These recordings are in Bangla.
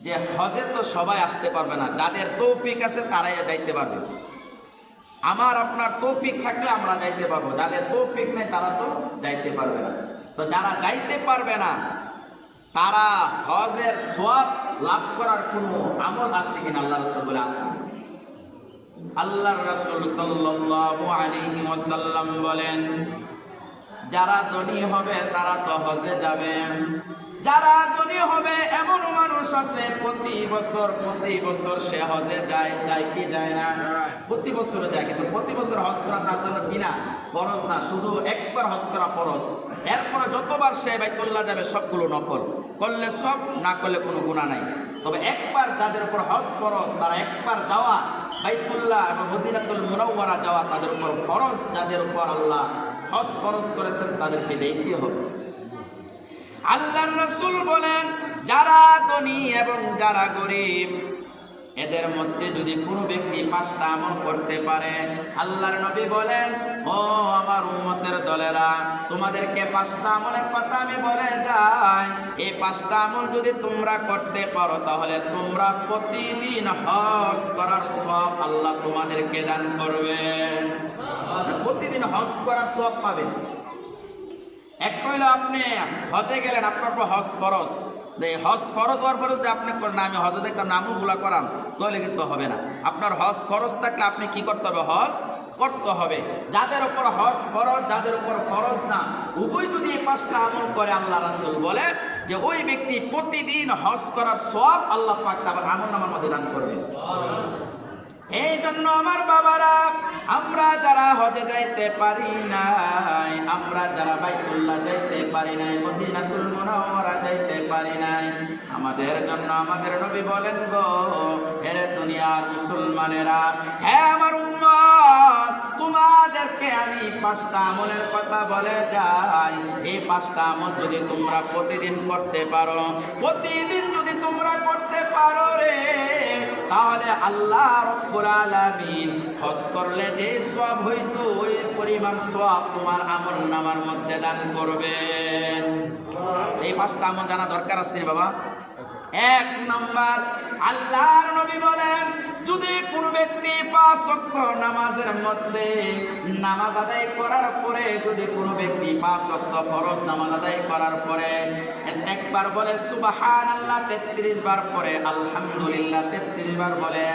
যে হজে তো সবাই আসতে পারবে না, যাদের তৌফিক আছে তারাই যাইতে পারবে। আমার আপনার তৌফিক থাকলে আমরা যাইতে পারবো, যাদের তৌফিক নেই তারা তো যাইতে পারবে না। তো যারা যাইতে পারবে না তারা হজের সওয়াব লাভ করার কোনো আমল আছে কিনা আল্লাহ রাসূল বলে আছে। আল্লাহর রাসূল সাল্লাল্লাহু আলাইহি ওয়াসাল্লাম বলেন, যারা ধনী হবে তারা তো হজে যাবে। যারা ধনী হবে এমন মানুষ আছে প্রতি বছর সে হজে যায়, যায় কি যায় না? প্রতি বছর যায়, কিন্তু প্রতি বছর হজ করা তার জন্য কিনা ফরজ না, শুধু একবার হজ করা ফরজ। এরপরে যতবার সে বাইতুল্লাহ যাবে সবগুলো নফল, করলে সব, না করলে কোনো গুনাহ নাই। তবে একবার যাদের উপর হজ ফরজ, তারা একবার যাওয়া বাইতুল্লাহ এবং মদিনাতুল মুনাওয়ারা যাওয়া তাদের উপর ফরজ। যাদের উপর আল্লাহ হজ ফরজ করেছেন তাদেরকে যেতে হবে। আল্লাহর রাসূল বলেন, যারা ধনী এবং যারা গরিব এদের মধ্যে যদি কোনো ব্যক্তি 5টা আমল করতে পারে, আল্লাহর নবী বলেন, ও আমার উম্মতের দলেরা, তোমাদেরকে 5টা আমলের কথা আমি বলে যাই। এই 5টা আমল যদি তোমরা করতে পারো তাহলে তোমরা প্রতিদিন হজ করার সওয়াব আল্লাহ তোমাদেরকে দান করবেন। প্রতিদিন হজ করার সওয়াব পাবেন। এক হইলো আপনি হজে গেলেন, আপনার উপর হজ ফরজ, হজ ফরজ হওয়ার পরে যদি আপনি করেন না আমি হজে দেখতাম নামগুলা করাম, তাহলে কিন্তু হবে না। আপনার হজ ফরজ থাকলে আপনি কি করতে হবে? হজ করতে হবে। যাদের উপর হজ ফরজ, যাদের উপর ফরজ না, উভয় যদি এই 5টা আমল করে, আল্লাহ রাসূল বলে যে ওই ব্যক্তি প্রতিদিন হজ করার সওয়াব আল্লাহ পাক তার আমলনামার মধ্যে দান করবে। এই জন্য আমার বাবারা, আমরা যারা হজে যাইতে পারি নাই, আমরা যারা বাইতুল্লাহ যাইতে পারি নাই, মদিনাতুল মুনাওয়ারা যাইতে পারি নাই, আমাদের জন্য আমাদের নবী বলেন, গো হে দুনিয়ার মুসলমানেরা, হ্যাঁ আমার উম্মত, তোমাদেরকে আমি 5টা আমলের কথা বলে যাই। এই 5টা আমল যদি তোমরা প্রতিদিন করতে পারো, প্রতিদিন যদি তোমরা করতে পারো রে, তাহলে আল্লাহ রাব্বুল আলামিন হজ করলে যে সওয়াব হইতো ওই পরিমাণ সওয়াব তোমার আমলনামার মধ্যে দান করবেন। এই 5টা আমল জানা দরকার আছে বাবা। 1 নাম্বার, আল্লাহর নবী বলেন, যদি কোনো ব্যক্তি 5 ওয়াক্ত নামাজের মধ্যে নামাজ আদায় করার পরে, যদি কোনো ব্যক্তি 5 ওয়াক্ত ফরজ নামাজ আদায় করার পরে একবার বলে সুবহানাল্লাহ 33 বার, পরে আলহামদুলিল্লাহ 33 বার বলে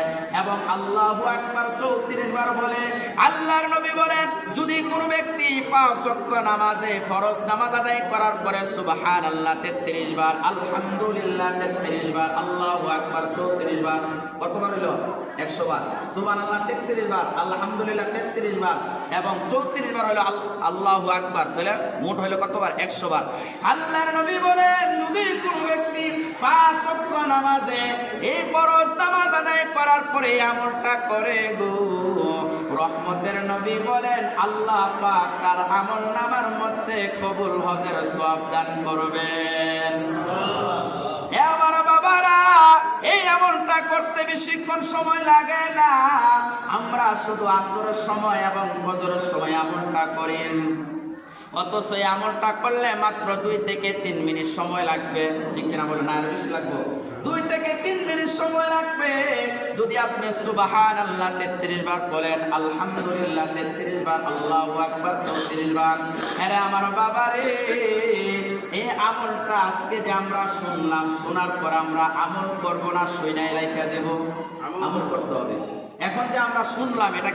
এবং আল্লাহু আকবার 34 বার বলে, আল্লাহর নবী বলেন, যদি কোনো ব্যক্তি 5 ওয়াক্ত নামাজে ফরজ নামাজ আদায় করার পরে সুবহানাল্লাহ 33 বার, আলহামদুলিল্লাহ 33 বার, আল্লাহু আকবার 34 বার, কতবার হলো? 100 বার। সুবহানাল্লাহ 33 বার, আলহামদুলিল্লাহ 33 বার এবং 34 বার হলো আল্লাহু আকবার, তাহলে মোট হলো কতবার? 100 বার। আল্লাহর নবী বলেন, যদি কোনো ব্যক্তি 5 ওয়াক্ত নামাজে এই ফরজ নামাজ আদায় করার পরে আমলটা করে গো, রহমতের নবী বলেন আল্লাহ পাক তার আমলনামার মধ্যে কবুল হজের সওয়াব দান করবেন। আমার বাবারা, এই আমলটা করতে বেশিক্ষণ সময় লাগে না। আমরা শুধু আসরের সময় এবং ফজরের সময় আমলটা করি, অথচ এই আমলটা করলে মাত্র 2 থেকে 3 মিনিট সময় লাগবে। ঠিক কিনা বলেন? আর বেশি লাগবে? 2 থেকে 3 মিনিট সময় লাগবে। যদি আপনি সুবহানাল্লাহ 33 বার বলেন, আলহামদুলিল্লাহ 33 বার, আল্লাহু আকবার 34 বার। আরে আমার বাবারে, এই আমলটা আজকে যে আমরা শুনলাম, শোনার পর আমরা আমল করব না, শুনাই রাইখা দেব? আমল করতে হবে। এখন যে আমরা শুনলাম, এটা